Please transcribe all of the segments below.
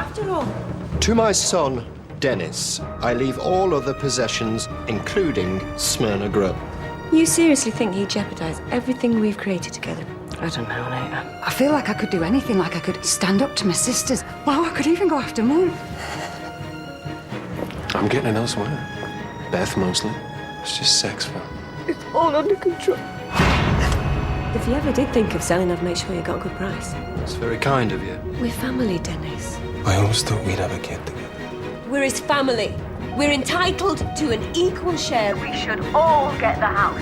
after all? To my son, Dennis, I leave all other possessions, including Smyrna Grove. You seriously think he'd jeopardize everything we've created together? I don't know, Nate. I feel like I could do anything, like I could stand up to my sisters. Wow, I could even go after Mum. I'm getting it elsewhere. Beth, mostly. It's just sex, fam. It's all under control. If you ever did think of selling, I'd make sure you got a good price. It's very kind of you. We're family, Dennis. I always thought we'd have a kid together. We're his family. We're entitled to an equal share. We should all get the house.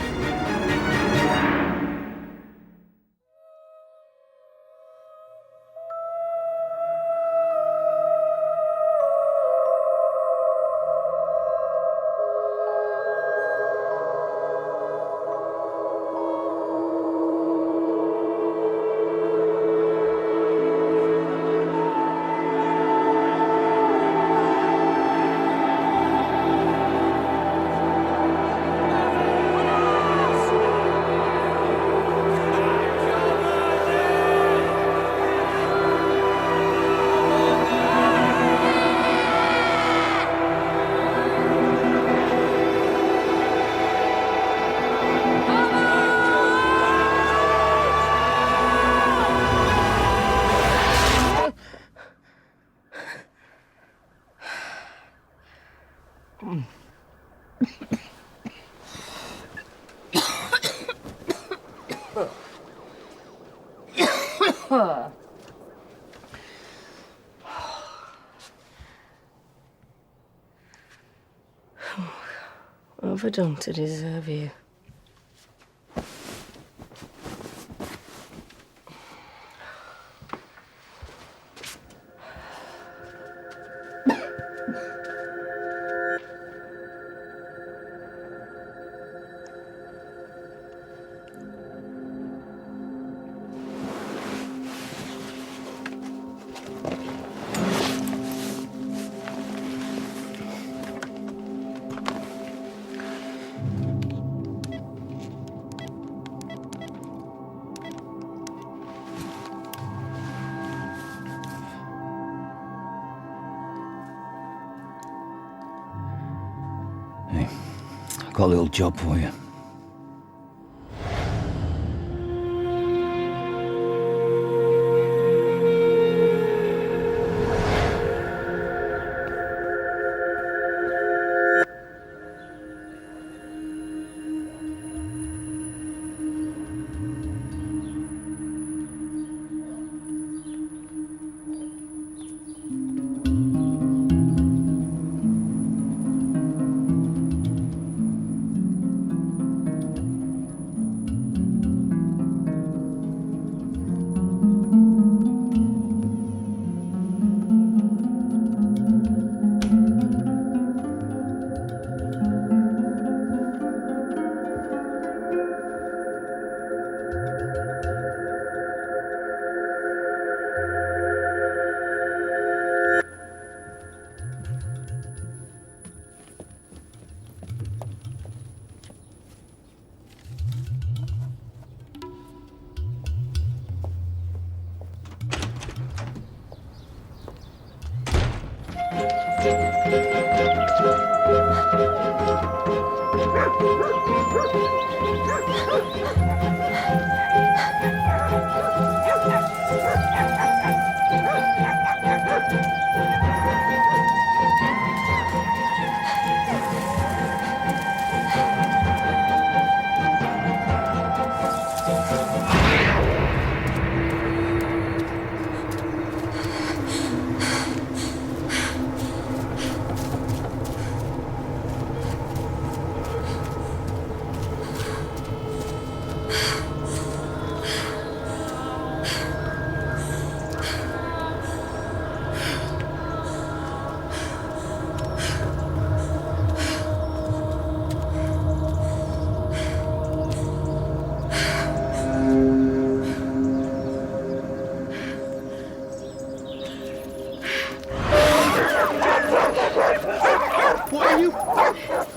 What have I done to deserve you? I've got a little job for you.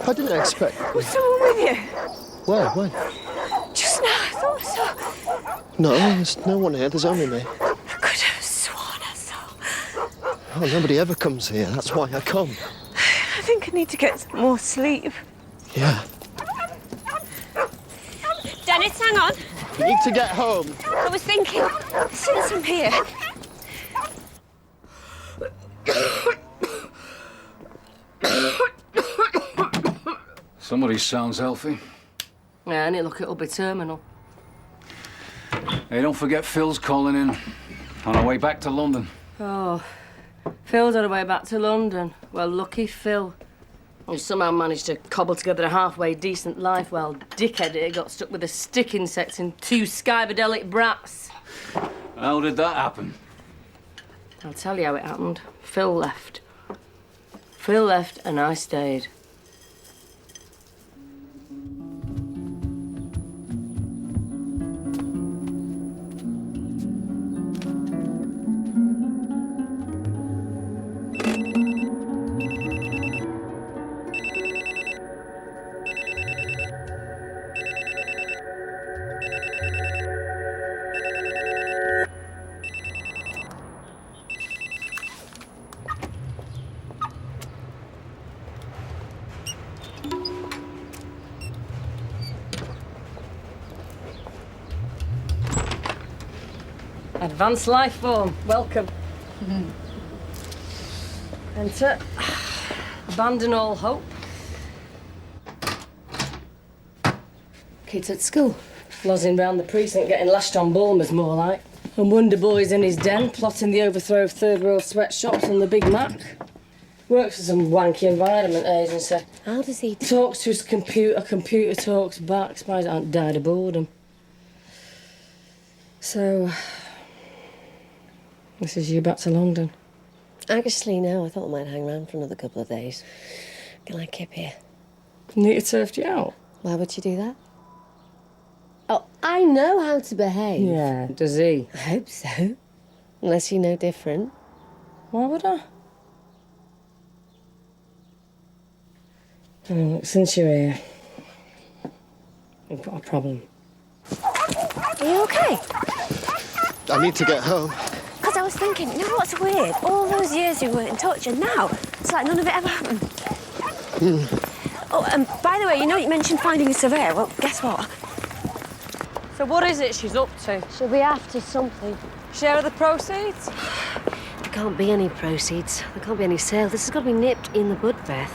I didn't expect... Was someone with you? Where? When? Just now, I thought I saw... No, there's no one here. There's only me. I could have sworn I saw... Oh, nobody ever comes here. That's why I come. I think I need to get some more sleep. Yeah. Dennis, hang on. You need to get home. I was thinking, since I'm here... Somebody sounds healthy. Yeah, and it'll be terminal. Hey, don't forget Phil's calling in. On our way back to London. Oh, Phil's on her way back to London. Well, lucky Phil. He somehow managed to cobble together a halfway decent life while dickhead here got stuck with a stick insect and 2 skybadelic brats. How did that happen? I'll tell you how it happened. Phil left. Phil left and I stayed. Advanced life form, welcome. Enter. Abandon all hope. Kids at school. Lozzing round the precinct, getting lashed on Bulmers, more like. And Wonder Boy's in his den, plotting the overthrow of third-world sweatshops and the Big Mac. Works for some wanky environment agency. How does he... Talks to his computer, computer talks back. Surprised I haven't died of boredom. So... this is you back to London? Actually, no. I thought I might hang around for another couple of days. Can I keep here? Need to turf you out? Why would you do that? Oh, I know how to behave. Yeah, does he? I hope so. Unless you know different. Why would I? Oh, look, since you're here, we've got a problem. Are you okay? I need to get home. Because I was thinking, you know what's weird? All those years we weren't in touch, and now it's like none of it ever happened. Oh, and by the way, you know you mentioned finding a surveyor. Well, guess what? So what is it she's up to? She'll be after something. Share of the proceeds? There can't be any proceeds. There can't be any sale. This has got to be nipped in the bud, Beth.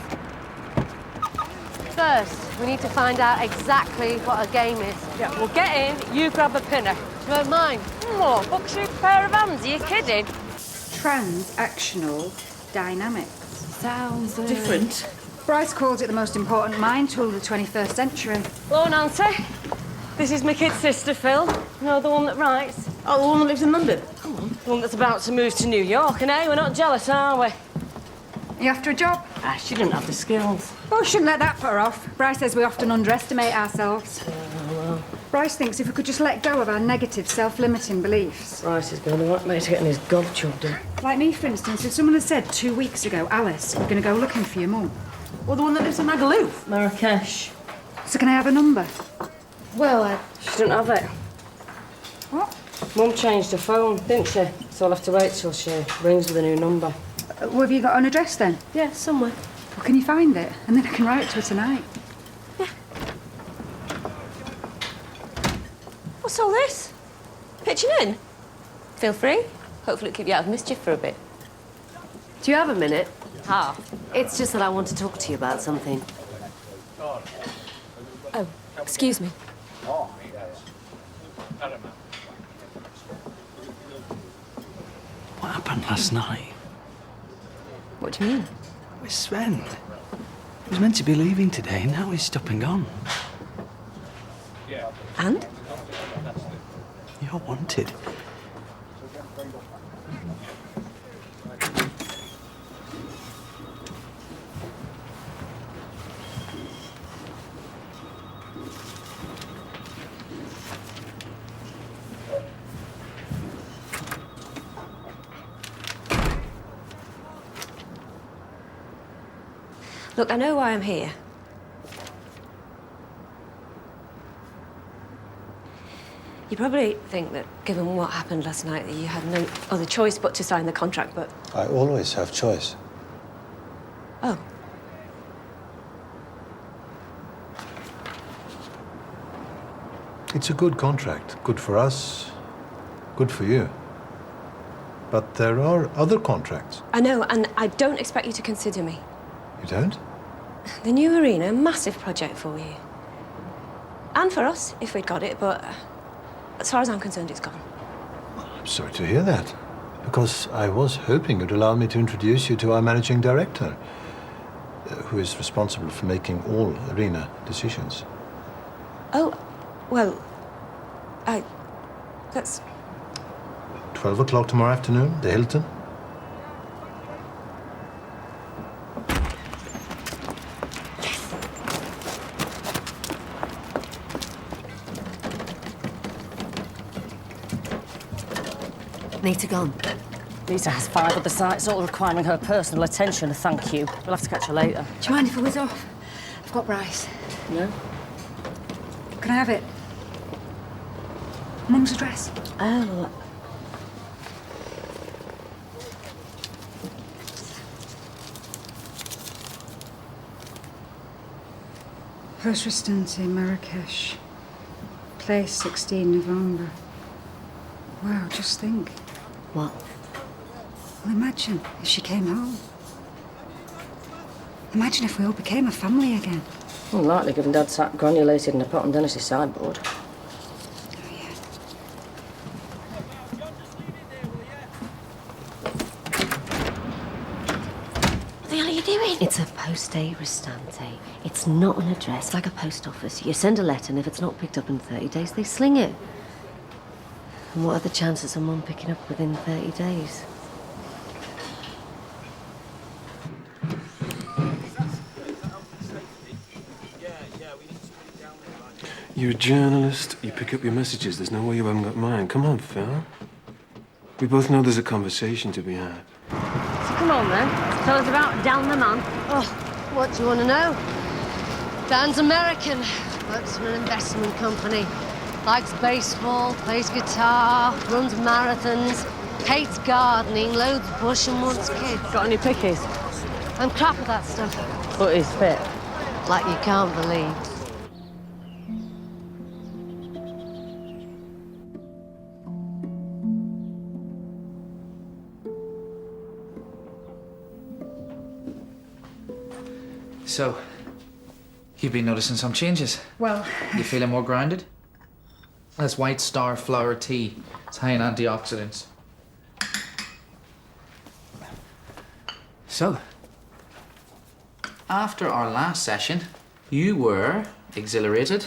First, we need to find out exactly what a game is. Yeah, well, get in, you grab a pinner. Do you want mine? What, buck-shoot pair of hands, are you kidding? Transactional dynamics. Sounds Different. Bryce calls it the most important mind tool of the 21st century. Hello, Nancy. This is my kid's sister, Phil. You know, the one that writes? Oh, the one that lives in London? Come on. The one that's about to move to New York, and hey, we're not jealous, are we? Are you after a job? Ah, she didn't have the skills. Oh, shouldn't let that put her off. Bryce says we often underestimate ourselves. Bryce thinks if we could just let go of our negative, self-limiting beliefs. Bryce is going the right way to getting his gob chubbed in. Like me, for instance, if someone had said 2 weeks ago, Alice, we're going to go looking for your mum. Well, the one that lives in Magaluf? Marrakesh. So can I have a number? Well, she didn't have it. What? Mum changed her phone, didn't she? So I'll have to wait till she rings with a new number. Well, have you got an address then? Yeah, somewhere. Well, can you find it? And then I can write to her tonight. What's all this? Pitching in? Feel free. Hopefully it'll keep you out of mischief for a bit. Do you have a minute? Half. It's just that I want to talk to you about something. Oh, excuse me. What happened last night? What do you mean? With Sven. He was meant to be leaving today, and now he's stopped and gone. And? You're wanted. Look, I know why I'm here. You probably think that, given what happened last night, that you had no other choice but to sign the contract, but... I always have choice. Oh. It's a good contract. Good for us, good for you. But there are other contracts. I know, and I don't expect you to consider me. You don't? The new arena, a massive project for you. And for us, if we'd got it, but as far as I'm concerned, it's gone. I'm sorry to hear that. Because I was hoping you'd allow me to introduce you to our managing director, who is responsible for making all arena decisions. Oh, well, that's... 12 o'clock tomorrow afternoon, the Hilton. Nita gone. Lisa has 5 other sites, all requiring her personal attention. Thank you. We'll have to catch her later. Do you mind if I was off? I've got Bryce. No? Can I have it? Mum's address. Oh. Post Restante, Marrakesh. Place 16 November. Wow, just think. What? Well, imagine if she came home. Imagine if we all became a family again. Unlikely, given Dad sat granulated in a pot on Dennis's sideboard. Oh, yeah. What the hell are you doing? It's a poste restante. It's not an address like a post office. You send a letter, and if it's not picked up in 30 days, they sling it. And what are the chances of Mum picking up within 30 days? You're a journalist. You pick up your messages. There's no way you haven't got mine. Come on, Phil. We both know there's a conversation to be had. So come on, then. Tell us about Dan the man. Oh, what do you want to know? Dan's American, works for an investment company. Likes baseball, plays guitar, runs marathons, hates gardening, loads bush and wants kids. Got any pickies? I'm crap at that stuff. But he's fit. Like you can't believe. So, you've been noticing some changes. Well... You feeling more grounded? That's White Star flower tea. It's high in antioxidants. So, after our last session, you were exhilarated,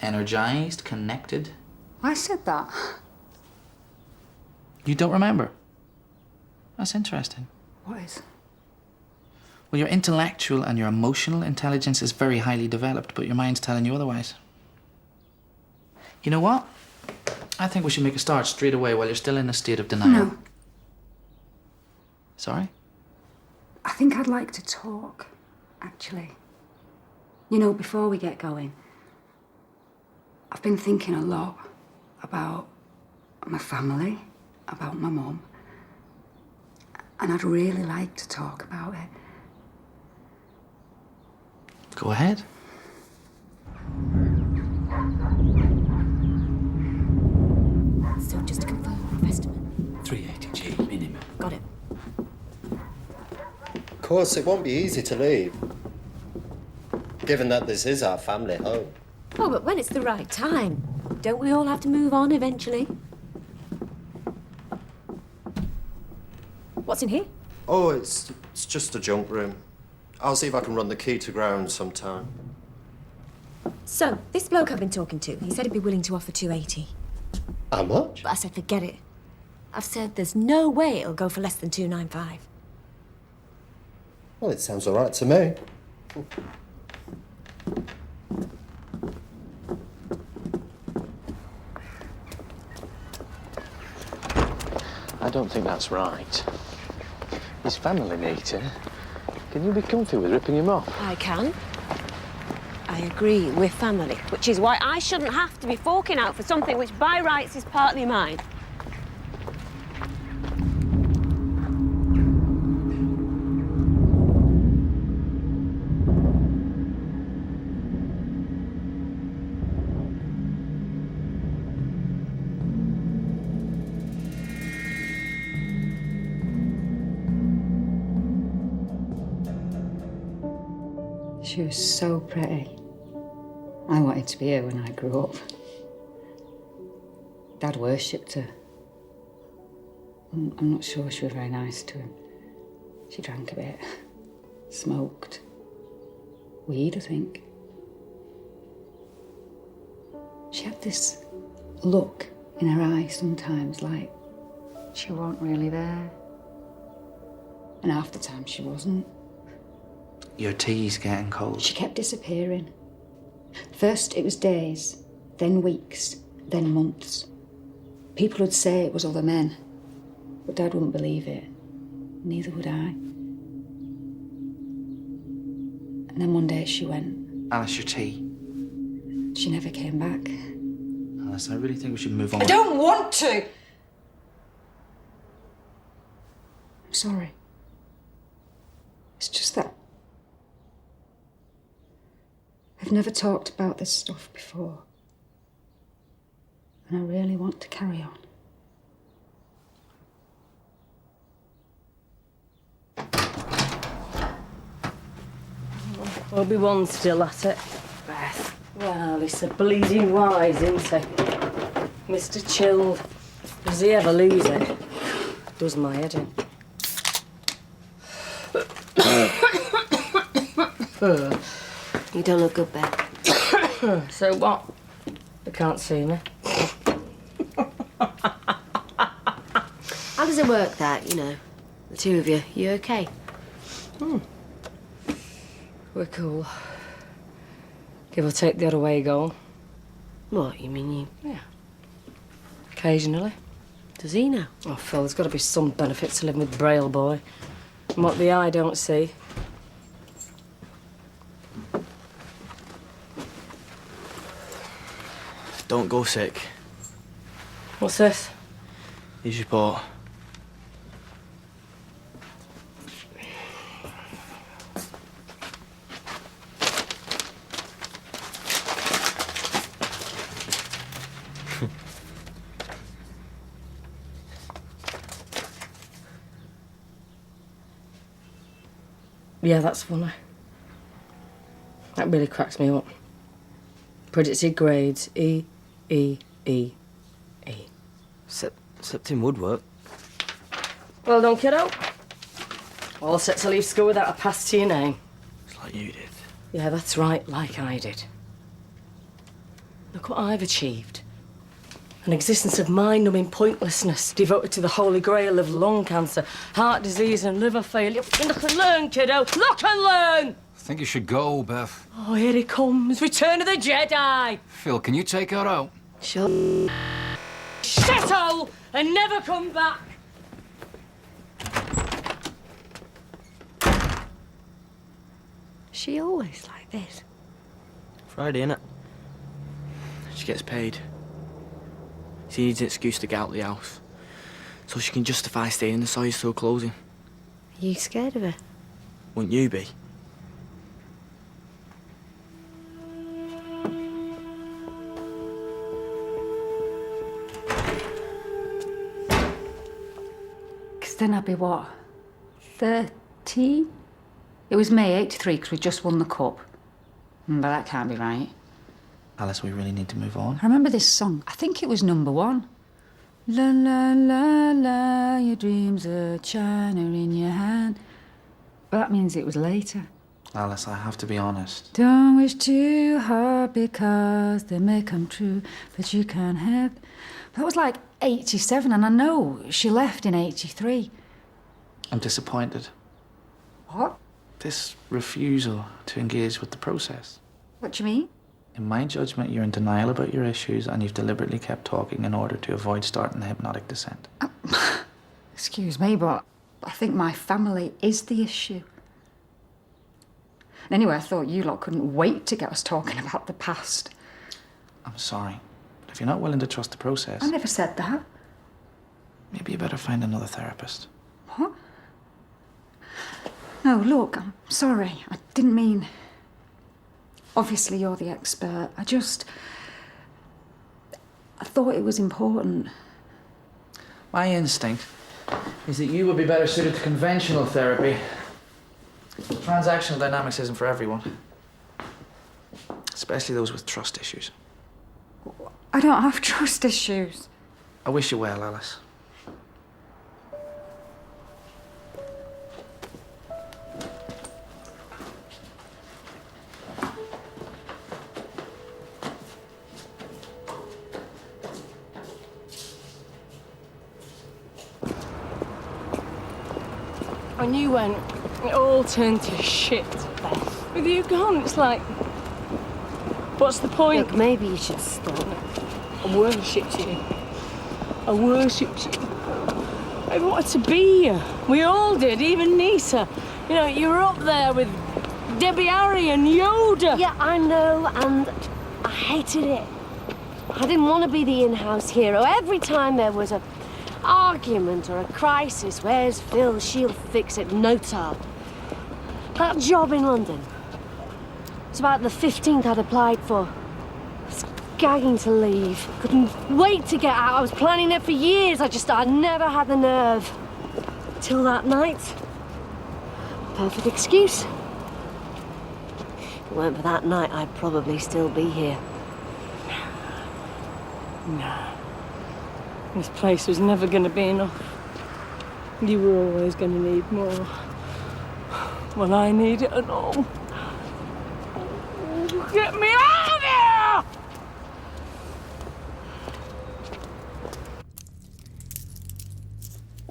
energized, connected. I said that. You don't remember? That's interesting. What is? Well, your intellectual and your emotional intelligence is very highly developed, but your mind's telling you otherwise. You know what? I think we should make a start straight away while you're still in a state of denial. No. Sorry? I think I'd like to talk, actually. You know, before we get going, I've been thinking a lot about my family, about my mum, and I'd really like to talk about it. Go ahead. So just to confirm, investment. 380G minimum. Got it. Of course, it won't be easy to leave, given that this is our family home. Oh, but when it's the right time, don't we all have to move on eventually? What's in here? Oh, it's just a junk room. I'll see if I can run the key to ground sometime. So, this bloke I've been talking to, he said he'd be willing to offer 280. How much? But I said, forget it. I've said there's no way it'll go for less than 295. Well, it sounds all right to me. I don't think that's right. His family, Nita. Can you be comfy with ripping him off? I can. I agree, we're family, which is why I shouldn't have to be forking out for something which by rights is partly mine. She was so pretty. I wanted to be her when I grew up. Dad worshipped her. I'm not sure she was very nice to him. She drank a bit, smoked. Weed, I think. She had this look in her eyes sometimes, like she wasn't really there. And half the time she wasn't. Your tea's getting cold. She kept disappearing. First it was days, then weeks, then months. People would say it was other men, but Dad wouldn't believe it. Neither would I. And then one day she went. Alice, your tea. She never came back. Alice, I really think we should move on. I don't want to! I'm sorry. It's just that I've never talked about this stuff before. And I really want to carry on. Obi-Wan's still at it. Beth. Well, he's so bleeding wise, isn't he? Mr. Chilled. Does he ever lose it? Does my head in. You don't look good, Beth. So what? They can't see me. How does it work that, you know, the two of you? You okay? We're cool. Give or take the other way goal. What, you mean you... Yeah. Occasionally. Does he know? Oh, Phil, there's got to be some benefit to living with Braille Boy. And what the eye don't see. Don't go sick. What's this? His report. Yeah, that's funny. That really cracks me up. Predicted grades E, E, E, E. Septim would work. Well done, kiddo. All set to leave school without a pass to your name. It's like you did. Yeah, that's right, like I did. Look what I've achieved. An existence of mind-numbing pointlessness devoted to the holy grail of lung cancer, heart disease and liver failure. Look and learn, kiddo. Look and learn! I think you should go, Beth. Oh, here he comes. Return of the Jedi. Phil, can you take her out? Sure. Shithole and never come back. She always like this? Friday, innit? She gets paid. She needs an excuse to get out of the house. So she can justify staying in the Sawyer till closing. Are you scared of her? Wouldn't you be? Because then I'd be what? 13? It was May '83 because we just won the cup. But that can't be right. Alice, we really need to move on. I remember this song. I think it was #1. La la la la, your dreams are china in your hand. But that means it was later. Alice, I have to be honest. Don't wish too hard because they may come true, but you can't have. That was like '87, and I know she left in '83. I'm disappointed. What? This refusal to engage with the process. What do you mean? In my judgment, you're in denial about your issues and you've deliberately kept talking in order to avoid starting the hypnotic descent. Excuse me, but I think my family is the issue. And anyway, I thought you lot couldn't wait to get us talking about the past. I'm sorry. But if you're not willing to trust the process... I never said that. Maybe you better find another therapist. What? No, look, I'm sorry. I didn't mean... Obviously, you're the expert. I thought it was important. My instinct is that you would be better suited to conventional therapy. Transactional dynamics isn't for everyone. Especially those with trust issues. I don't have trust issues. I wish you well, Alice. When you went, it all turned to shit, Beth. With you gone, it's like... What's the point? Look, maybe you should stop. I worshipped you. I worshipped you. I wanted to be you. We all did, even Nisa. You know, you were up there with Debbie Harry and Yoda. Yeah, I know, and I hated it. I didn't want to be the in-house hero. Every time there was a argument or a crisis, where's Phil? She'll fix it. No time. That job in London. It's about the 15th I'd applied for. I was gagging to leave. Couldn't wait to get out. I was planning it for years. I never had the nerve. Till that night. Perfect excuse. If it weren't for that night, I'd probably still be here. No. This place was never going to be enough. You were always going to need more. Well, I need it and all. Get me out of here!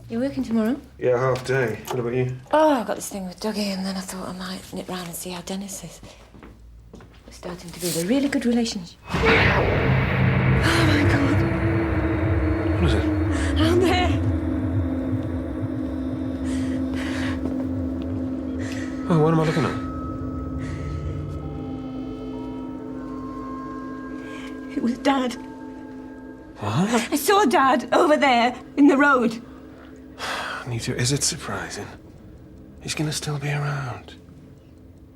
You working tomorrow? Yeah, half day. What about you? Oh, I've got this thing with Dougie, and then I thought I might nip round and see how Dennis is. We're starting to build a really good relationship. Oh, my God. What is it? Out there. Oh, what am I looking at? It was Dad. What? I saw Dad over there in the road. Anita, is it surprising? He's gonna still be around.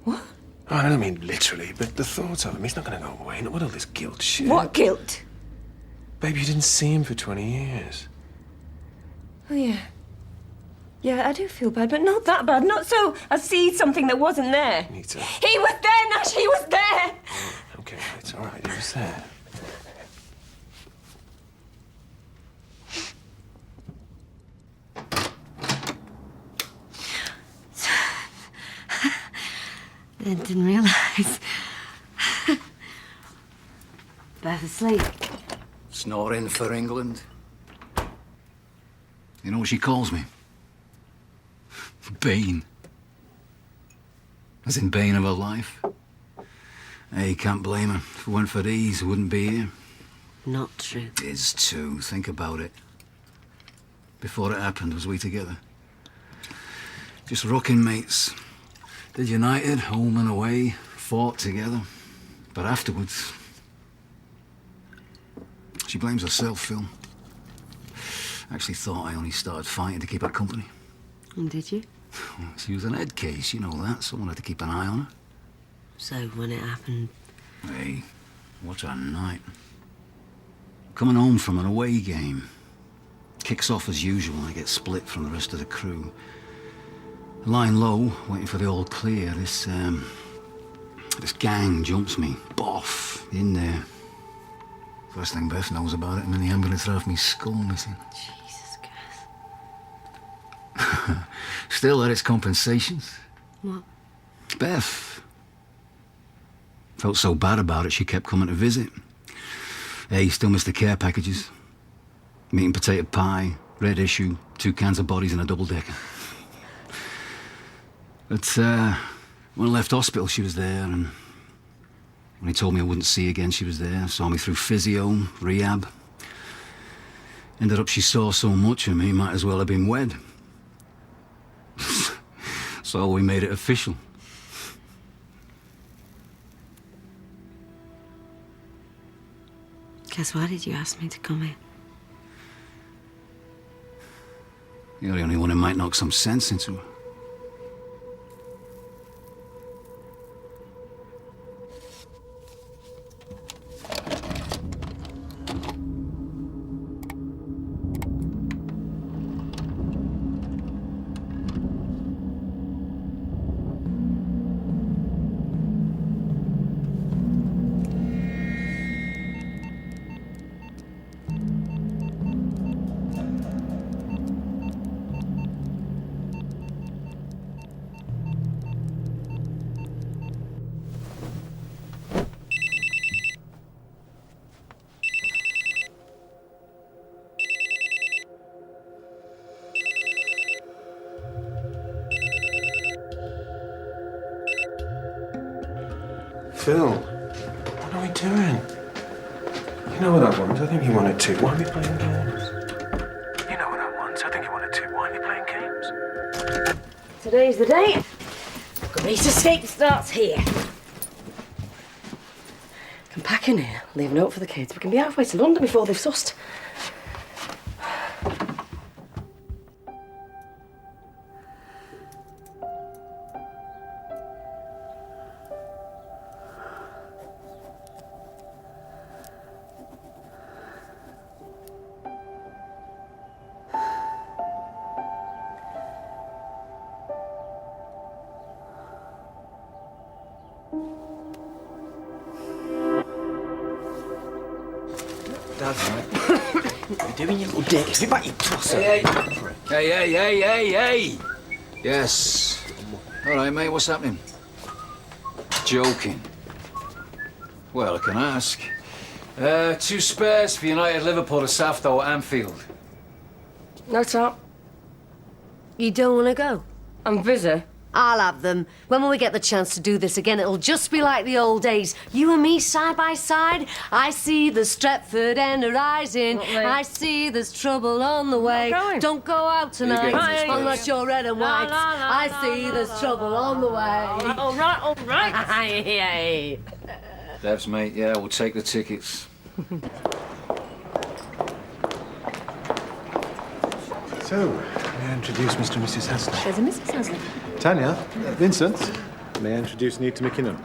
What? Oh, I don't mean literally, but the thought of him, he's not gonna go away. Not with all this guilt shit. What guilt? Babe, you didn't see him for 20 years. Oh, yeah. Yeah, I do feel bad, but not that bad. Not so I see something that wasn't there. Anita. He was there, Nash. He was there. Okay, it's all right. He was there. I didn't realise. Beth asleep. Snoring for England. You know what she calls me? Bane. As in bane of her life. Hey, can't blame her. If it weren't for these, we wouldn't be here. Not true. It is too. Think about it. Before it happened, was we together? Just rocking mates. Did united, home and away, fought together. But afterwards... She blames herself, Phil. Actually thought I only started fighting to keep her company. And did you? She was an head case, you know that. Someone had to keep an eye on her. So when it happened... Hey, what a night. Coming home from an away game. Kicks off as usual, I get split from the rest of the crew. Lying low, waiting for the all clear, this gang jumps me. Boff! In there. First thing Beth knows about it, I'm in the ambulance half me skull missing. Jesus Christ. Still had its compensations. What? Beth. Felt so bad about it, she kept coming to visit. Hey, still missed the care packages. Meat and potato pie, red issue, 2 cans of bodies and a double-decker. But when I left hospital, she was there, and when he told me I wouldn't see again, she was there. Saw me through physio, rehab. Ended up she saw so much of me, might as well have been wed. So we made it official. Guess why did you ask me to come here? You're the only one who might knock some sense into her. Phil, what are we doing? You know what I want? I think you wanted to. Why are we playing games? You know what I want? I think you wanted to. Why are we playing games? Today's the day. Great escape starts here. Come pack in here, leave a note for the kids. We can be halfway to London before they've sussed. What are you doing, you little dick? Get back, you tosser. Hey. Yes. All right, mate, what's happening? Joking. Well, I can ask. 2 spares for United Liverpool to Safto at Anfield. No, Tom. You don't want to go? I'm busy. I'll have them. When will we get the chance to do this again? It'll just be like the old days. You and me side by side. I see the Stretford end rising. I see there's trouble on the way. Don't go out tonight unless you're red and white. I see there's trouble on the way. All right. Devs, mate, yeah, we'll take the tickets. So, may I introduce Mr. and Mrs. Haslett? There's a Mrs. Haslett. Tanya, Vincent, may I introduce you to McMenamin?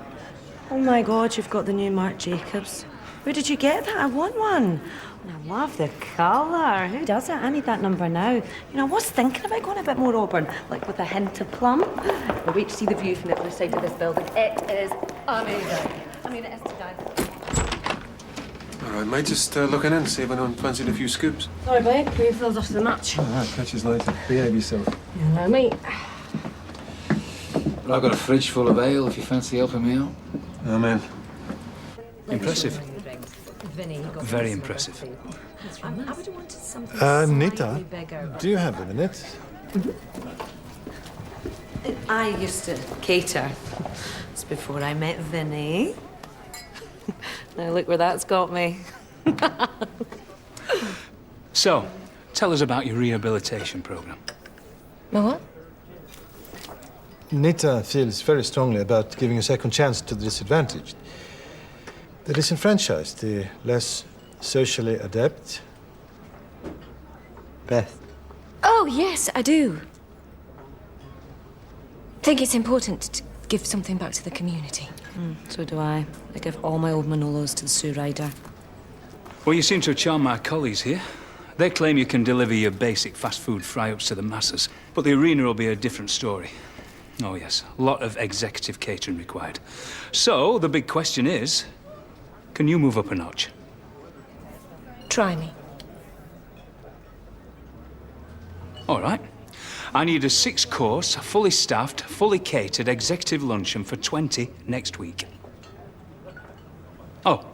Oh my God, you've got the new Marc Jacobs. Where did you get that? I want one. And I love the colour. Who does it? I need that number now. You know, I was thinking about going a bit more auburn, like with a hint of plum. We'll wait to see the view from the other side of this building. It is amazing. I mean, it is to die. All right, mate, just looking in, see if anyone fancied a few scoops. Sorry, babe. Cream fills off the match. All right, catch us later. Behave yourself. You know me. But I've got a fridge full of ale if you fancy helping me out. Amen. Impressive. Very impressive. Nita, do you have a minute? I used to cater. It's before I met Vinny. Now look where that's got me. So, tell us about your rehabilitation program. My what? Nita feels very strongly about giving a second chance to the disadvantaged. The disenfranchised, the less socially adept. Beth. Oh, yes, I do. I think it's important to give something back to the community. So do I. I give all my old Manolos to the Sue Rider. Well, you seem to have charmed my colleagues here. They claim you can deliver your basic fast food fry-ups to the masses, but the arena will be a different story. Oh, yes, a lot of executive catering required. So, the big question is, can you move up a notch? Try me. All right. I need a 6-course, fully staffed, fully catered executive luncheon for 20 next week. Oh.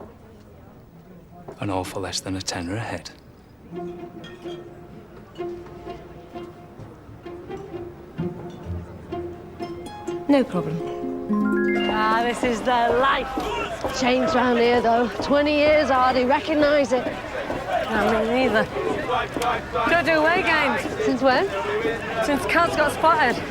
And all for less than a tenner a head. No problem. Ah, this is the life. Changed round here, though. 20 years, I hardly recognise it. No, me neither. Don't do away games. Since when? Since Cubs got spotted.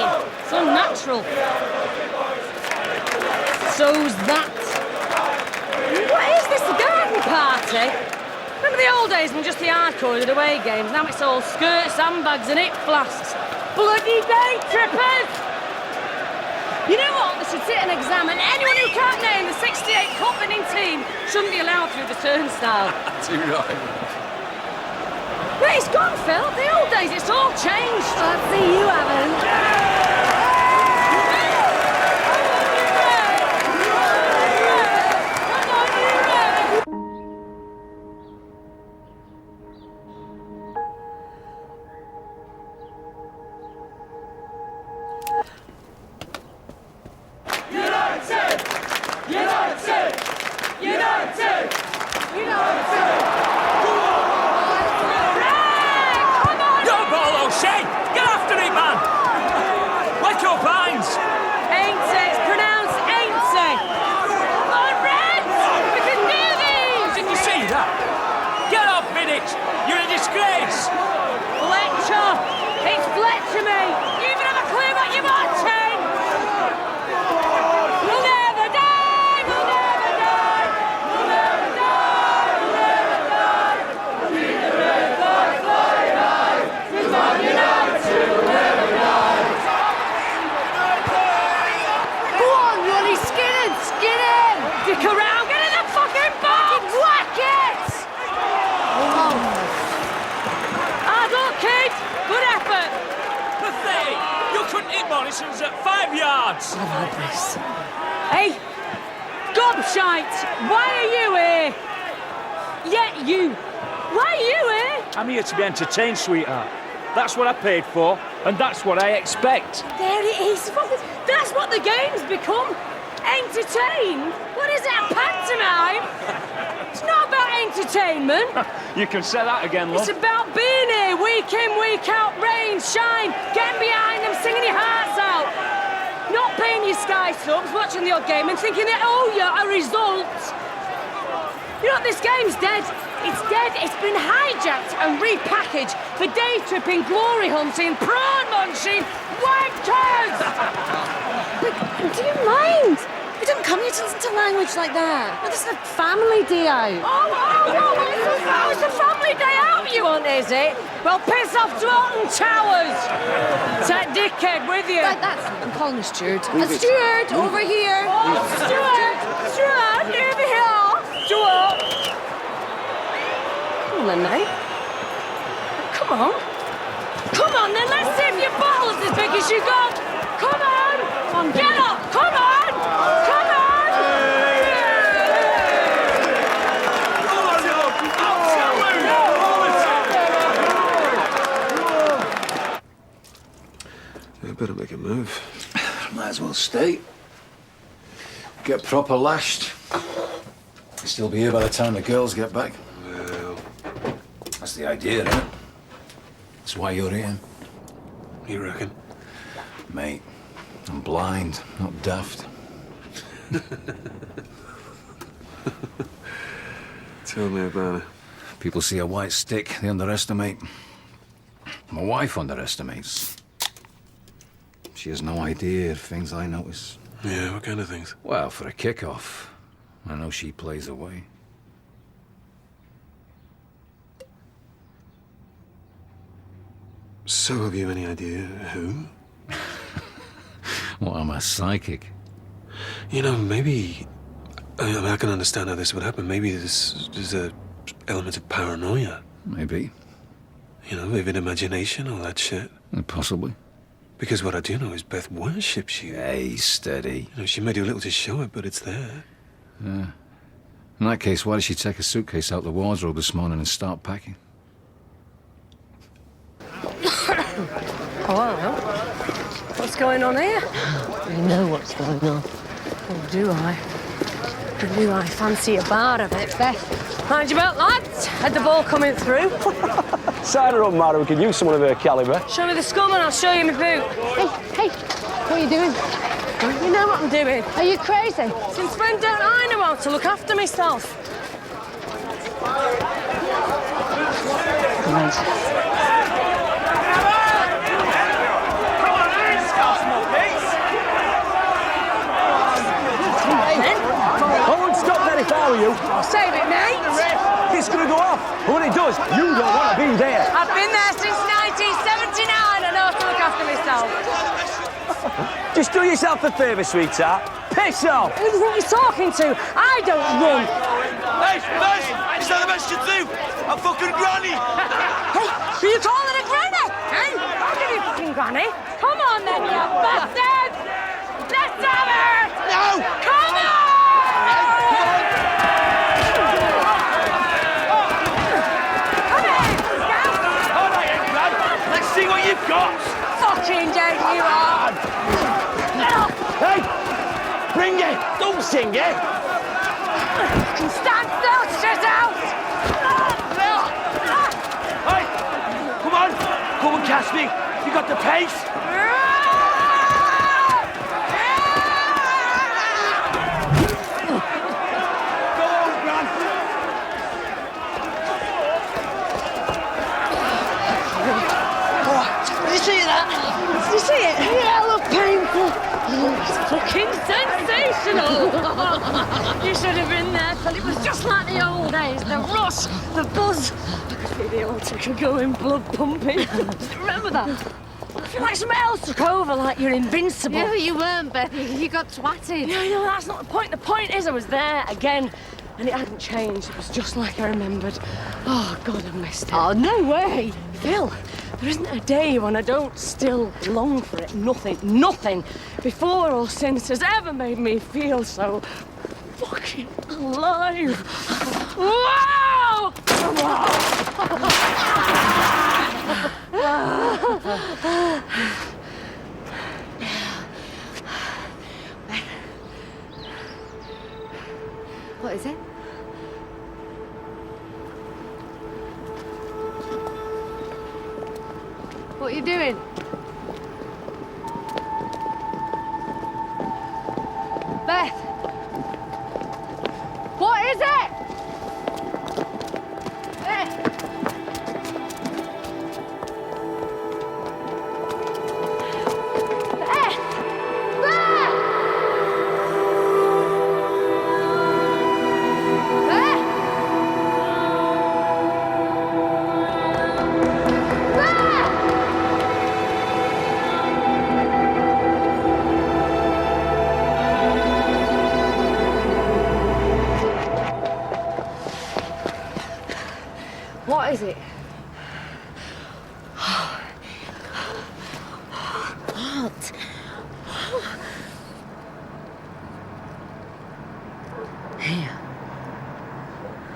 exciting. It's unnatural. So's that. What is this, a garden party? Remember the old days when just the hardcore did away games? Now it's all skirts, sandbags and hip flasks. Bloody day trippers! You know what? They should sit and examine anyone who can't name the 68 cup winning team shouldn't be allowed through the turnstile. Too right. But it's gone, Phil. The old days, it's all changed. I'll see you haven't. At 5 yards. I've had this. Hey, gobshite! Why are you here? Yeah, you. Why are you here? I'm here to be entertained, sweetheart. That's what I paid for, and that's what I expect. There it is. That's what the game's become. Entertained? What is it, a pantomime? It's not about entertainment. You can say that again, love. It's about being here, week in, week out, rain, shine, getting behind them, singing your hearts out. Not paying your Sky subs, watching the odd game and thinking they owe you a result. You know what, this game's dead. It's dead. It's been hijacked and repackaged for day tripping, glory hunting, prawn munching, wankers! But do you mind? We didn't come here to listen to language like that. No, this is a family day out. It's a family day out you want, is it? Well, piss off to Alton Towers. Take dickhead with you. That's... I'm calling the steward. Steward, over here. Steward, over here. Steward. Come on then, mate. Come on. Come on then, let's see if your bottle's as big as you got. Come on. Get up. Come on. I better make a move. Might as well stay. Get proper lashed. Still be here by the time the girls get back. Well, that's the idea, isn't it? That's why you're here. You reckon? Mate, I'm blind, not daft. Tell me about it. People see a white stick, they underestimate. My wife underestimates. She has no idea of things I notice. Yeah, what kind of things? Well, for a kick-off, I know she plays away. So have you any idea who? Well, I'm a psychic. You know, maybe... I can understand how this would happen. Maybe there's a element of paranoia. Maybe. You know, vivid imagination, all that shit. Possibly. Because what I do know is Beth worships you. Hey, steady. You know, she may do little to show it, but it's there. Yeah. In that case, why did she take a suitcase out the wardrobe this morning and start packing? Oh, I don't know. What's going on here? You know what's going on. Oh, do I? Do I fancy a bar of it, Beth? Mind your belt, lads. Had the ball coming through. Sign her up, Mara. We could use someone of her calibre. Show me the scum and I'll show you my boot. Hey, what are you doing? You know what I'm doing. Are you crazy? Since when don't I know how to look after myself? Right. know you. Save it, mate. It's gonna go off. And when it does, you don't want to be there. I've been there since 1979. I know how to look after myself. Just do yourself a favour, sweetheart. Piss off. Who do you think you're talking to? I don't run. Hey, is that the best you do? A fucking granny. Hey, are you calling a granny? Hey, I'll give you fucking granny. Come on then, you bastard. Let's have it. No. Come on. Let's see what you've got. Fucking dead you are. Hey, bring it. Don't sing it. Can stand still, shit out. Hey, come on. Come and catch me. You got the pace. Go on, Gran. Did you see that? Did you see it? Yeah, look painful. It's fucking sensational. You should have been there, Phil. It was just like the old days. The rush, the buzz. I could feel the old ticker going, blood pumping. Remember that? I feel like something else took over, like you're invincible. Yeah, you weren't, Betty. You got twatted. Yeah, no, that's not the point. The point is I was there again, and it hadn't changed. It was just like I remembered. Oh, God, I missed it. Oh, no way. Phil, there isn't a day when I don't still long for it. Nothing before or since has ever made me feel so fucking alive. Wow! What is it? What are you doing? Beth! What is it? Beth! What is it? What? Here.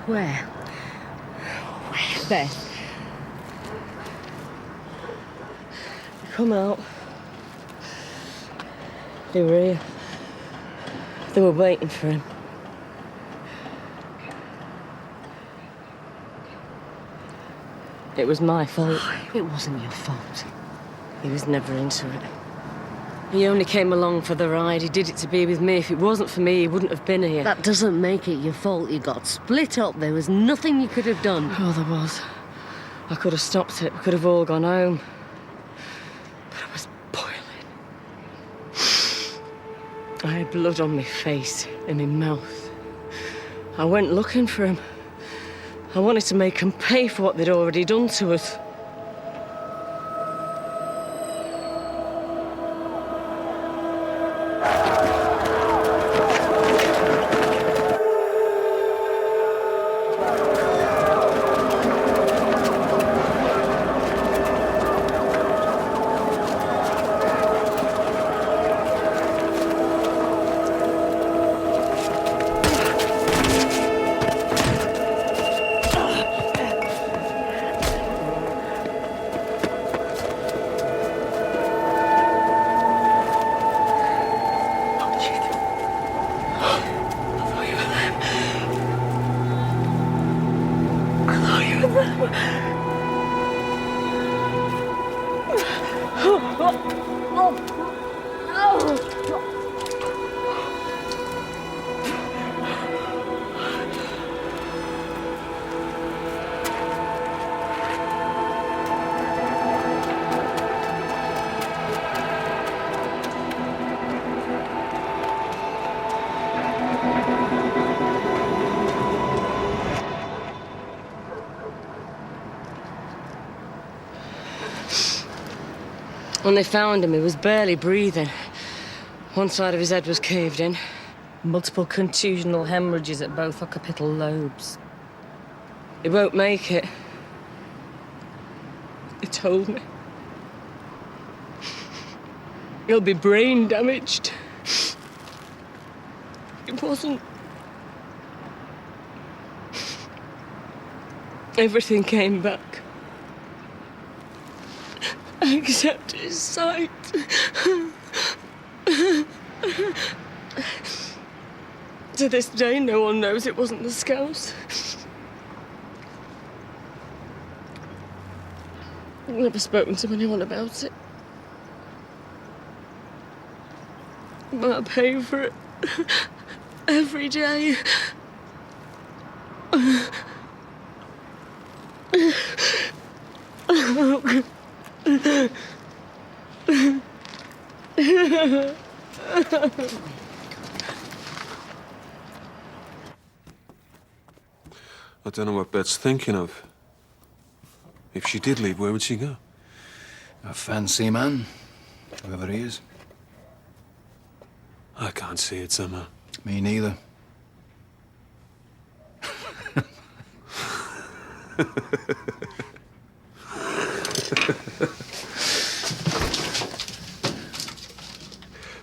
Where? Where, Beth? Come out. They were here. They were waiting for him. It was my fault. It wasn't your fault. He was never into it. He only came along for the ride. He did it to be with me. If it wasn't for me, he wouldn't have been here. That doesn't make it your fault. You got split up. There was nothing you could have done. Oh, there was. I could have stopped it. We could have all gone home. But I was boiling. I had blood on my face and my mouth. I went looking for him. I wanted to make them pay for what they'd already done to us. When they found him, he was barely breathing. One side of his head was caved in. Multiple contusional hemorrhages at both occipital lobes. He won't make it. He told me. He'll be brain damaged. It wasn't. Everything came back. Except his sight. To this day, no one knows it wasn't the Scouse. I've never spoken to anyone about it. But I pay for it every day. I don't know what Bet's thinking of. If she did leave, where would she go? A fancy man, whoever he is. I can't see it somehow. Me neither.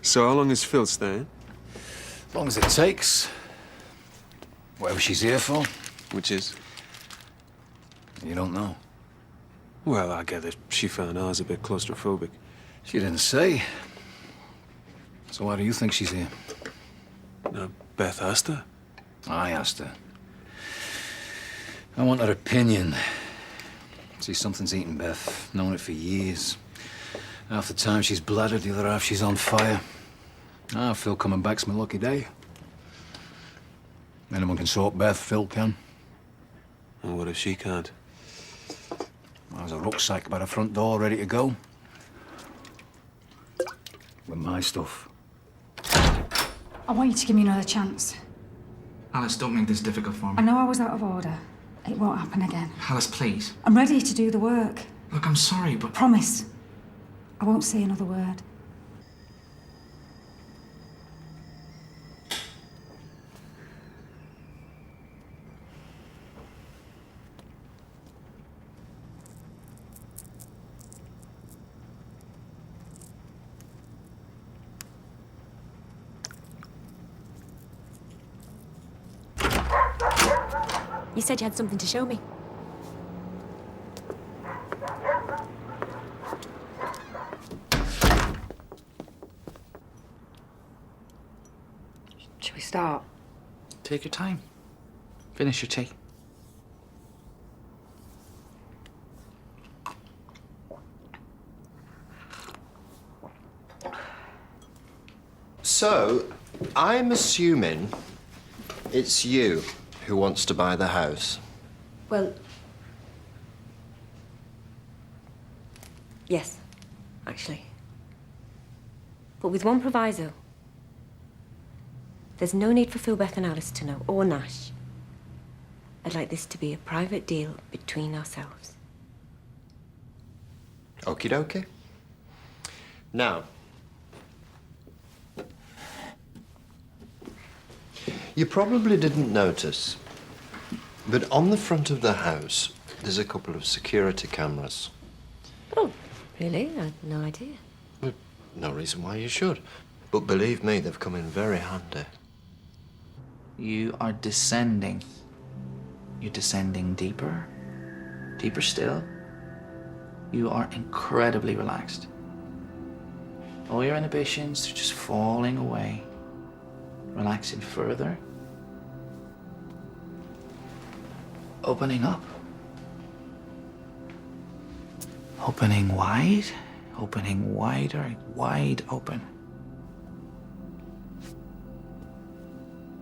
So how long is Phil staying? As long as it takes. Whatever she's here for. Which is? You don't know. Well, I gather she found ours a bit claustrophobic. She didn't say. So why do you think she's here? Beth asked her. I asked her. I want her opinion. See, something's eating Beth. Known it for years. Half the time she's bladdered, the other half she's on fire. Phil coming back's my lucky day. Anyone can sort Beth, Phil can. And what if she can't? There's a rucksack by the front door ready to go. With my stuff. I want you to give me another chance. Alice, don't make this difficult for me. I know I was out of order. It won't happen again. Alice, please. I'm ready to do the work. Look, I'm sorry, but... Promise. I won't say another word. You said you had something to show me. Shall we start? Take your time. Finish your tea. So, I'm assuming it's you who wants to buy the house. Well, yes, actually. But with one proviso. There's no need for Phil, Beth and Alice to know, or Nash. I'd like this to be a private deal between ourselves. Okie dokie. Now, you probably didn't notice, but on the front of the house, there's a couple of security cameras. Oh, really? I had no idea. Well, no reason why you should. But believe me, they've come in very handy. You are descending. You're descending deeper. Deeper still. You are incredibly relaxed. All your inhibitions are just falling away. Relaxing further. Opening up. Opening wide. Opening wider. Wide open.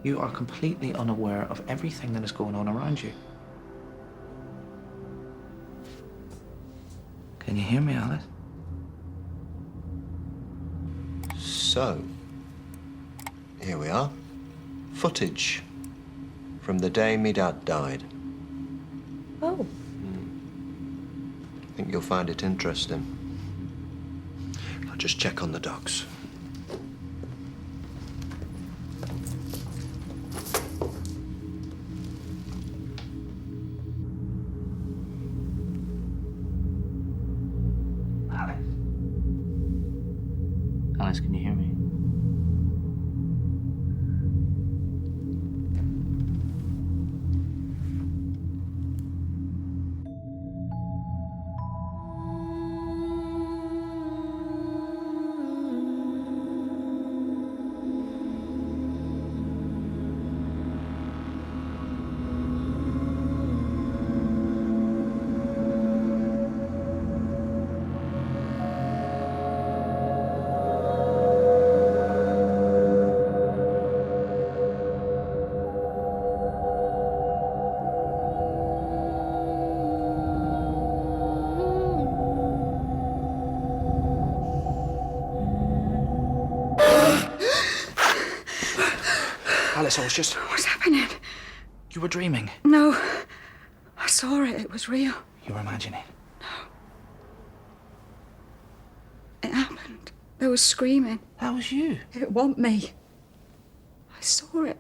You are completely unaware of everything that is going on around you. Can you hear me, Alice? So, here we are. Footage from the day me dad died. Oh. I think you'll find it interesting. just check on the dogs. Alice, can you hear me? Alice, I was just... What's happening? You were dreaming. No. I saw it. It was real. You were imagining. It happened. There was screaming. That was you. It wasn't me. I saw it.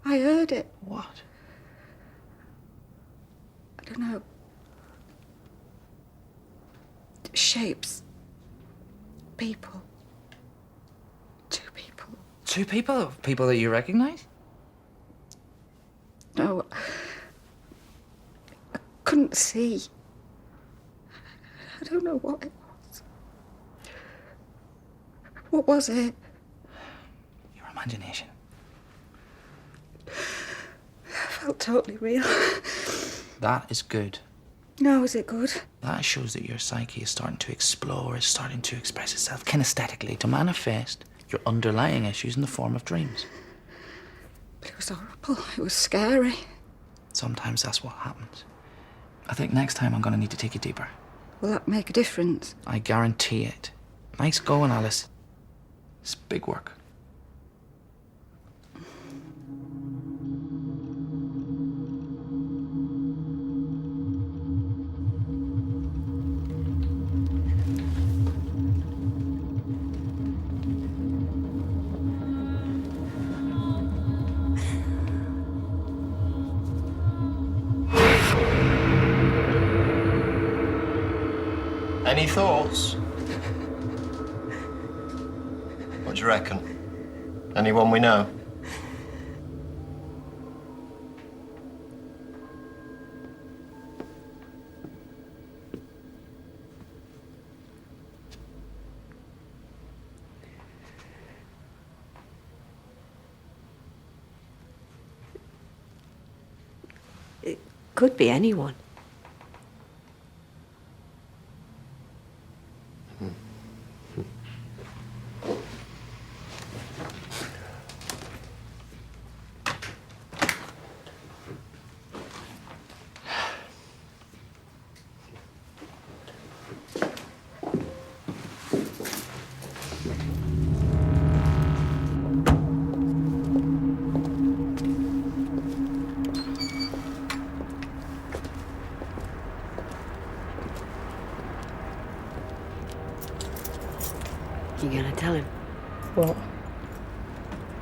I heard it. What? I don't know. Shapes. People. Two people. Two people? People that you recognize? No. I couldn't see. I don't know what it was. What was it? Your imagination. It felt totally real. That is good. No, is it good? That shows that your psyche is starting to explore, is starting to express itself kinesthetically, to manifest your underlying issues in the form of dreams. But it was horrible. It was scary. Sometimes that's what happens. I think next time I'm going to need to take you deeper. Will that make a difference? I guarantee it. Nice going, Alice. It's big work. Any thoughts? What do you reckon? Anyone we know? It could be anyone. You gonna tell him? What?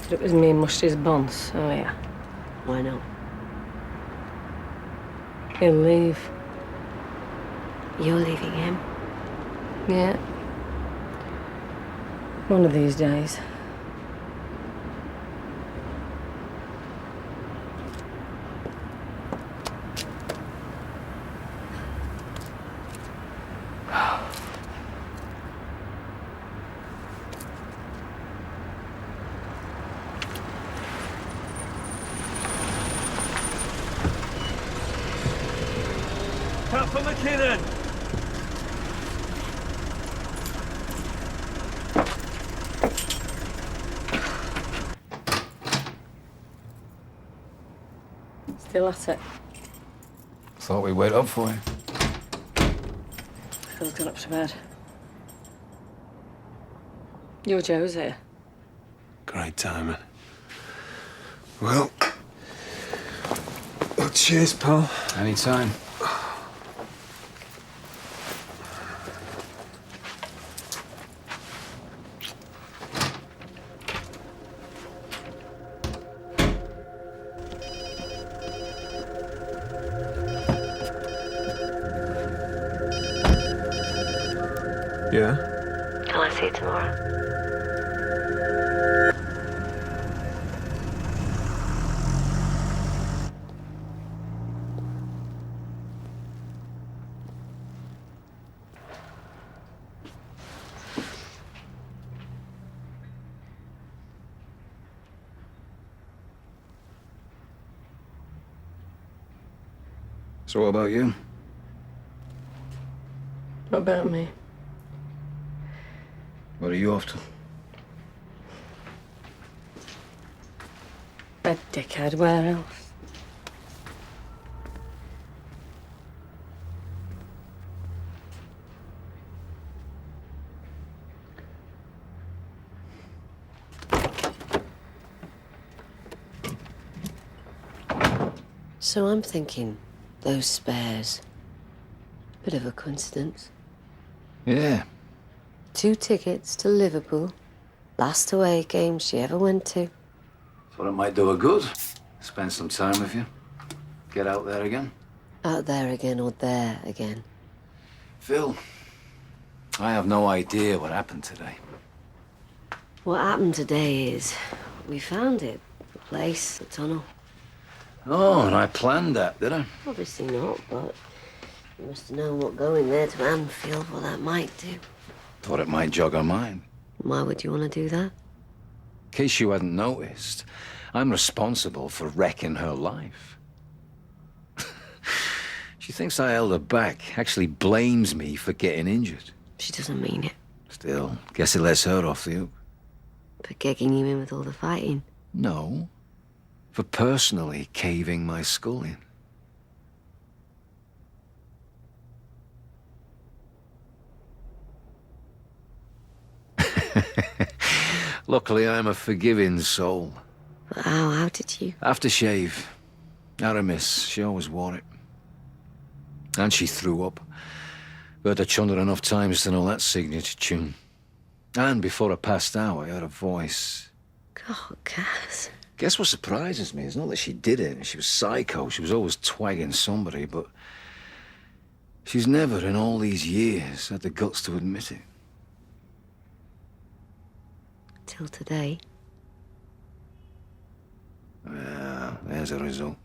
That it was me and mushed his buns. Oh, yeah. Why not? He'll leave. You're leaving him? Yeah. One of these days. Cut for McKinnon! Still at it. Thought we'd wait up for you. Phil's gone up to bed. Your Joe's here. Great timing. Well, cheers, pal. Anytime. Yeah? Can I see you tomorrow? So what about you? What about me? What are you off to? A dickhead, where else? So I'm thinking, those spares. Bit of a coincidence. Yeah. 2 tickets to Liverpool. Last away game she ever went to. Thought it might do her good. Spend some time with you. Get out there again. Out there again or there again. Phil, I have no idea what happened today. What happened today is we found it. The place, the tunnel. Oh, and I planned that, did I? Obviously not, but you must have known what going there to Anfield, what that might do. Thought it might jog her mind. Why would you want to do that? In case you hadn't noticed, I'm responsible for wrecking her life. She thinks I held her back, actually blames me for getting injured. She doesn't mean it. Still, guess it lets her off the hook. For gegging you in with all the fighting. No. For personally caving my skull in. Luckily, I'm a forgiving soul. But how did you? Aftershave. Aramis, she always wore it. And she threw up. Heard her chunder enough times to know that signature tune. And before I passed out, I heard a voice. God, Cass. Guess what surprises me is not that she did it. She was psycho. She was always twagging somebody, but she's never in all these years had the guts to admit it. Till today. Yeah, there's a result.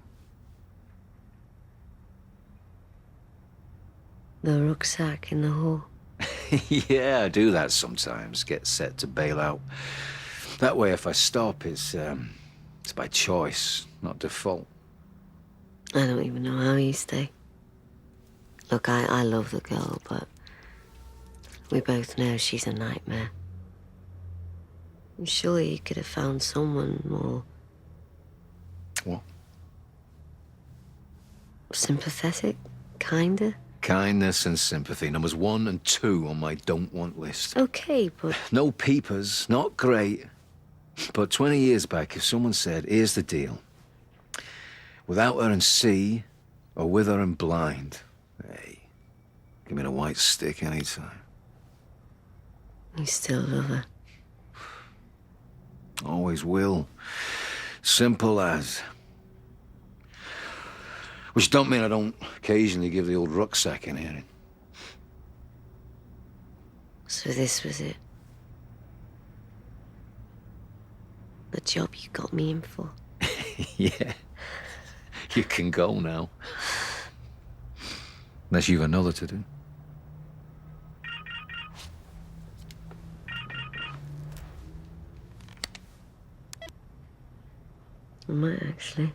The rucksack in the hall. Yeah, I do that sometimes. Get set to bail out. That way, if I stop, it's by choice, not default. I don't even know how you stay. Look, I love the girl, but we both know she's a nightmare. And surely you could have found someone more... What? Sympathetic, kinder? Kindness and sympathy, numbers 1 and 2 on my don't want list. Okay, but... No peepers, not great. But 20 years back, if someone said, here's the deal. Without her in sea, or with her in blind, hey, give me the white stick anytime. You still love her? Always will. Simple as. Which don't mean I don't occasionally give the old rucksack an airing. So this was it? The job you got me in for? Yeah. You can go now. Unless you've another to do. I might actually.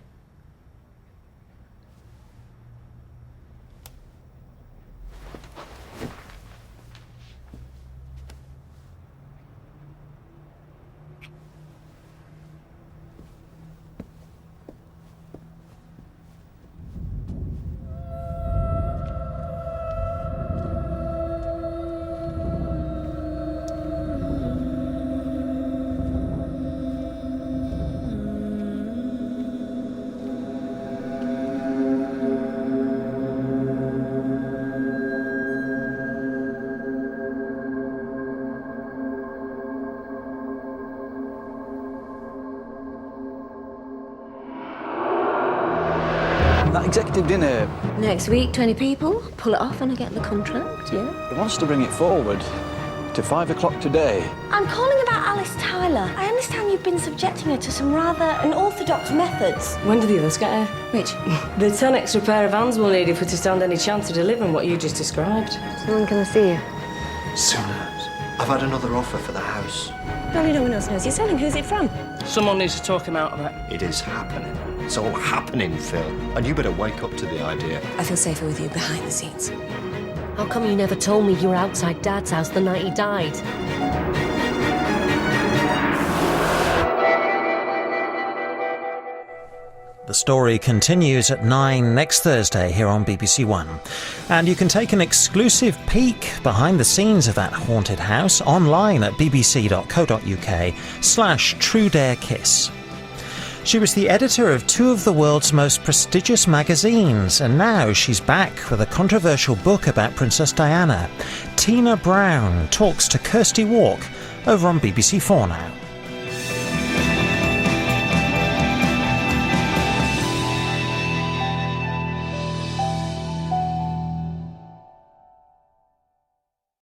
That executive dinner, Next week, 20 people. Pull it off and I get the contract, yeah? he wants to bring it forward. to 5 o'clock today. I'm calling about Alice Tyler. I understand you've been subjecting her to some rather unorthodox methods. When do the others get here? Which? The 10 extra pair of hands we'll need if we're to stand any chance of delivering what you just described. So when can I see you? Soon as. I've had another offer for the house. Probably no one else knows you're selling. Who's it from? Someone needs to talk him out of it. It is happening. It's all happening, Phil. And you better wake up to the idea. I feel safer with you behind the scenes. How come you never told me you were outside Dad's house the night he died? The story continues at 9 next Thursday here on BBC One. And you can take an exclusive peek behind the scenes of that haunted house online at bbc.co.uk/TrueDareKiss. She was the editor of 2 of the world's most prestigious magazines, and now she's back with a controversial book about Princess Diana. Tina Brown talks to Kirsty Walk over on BBC4 now.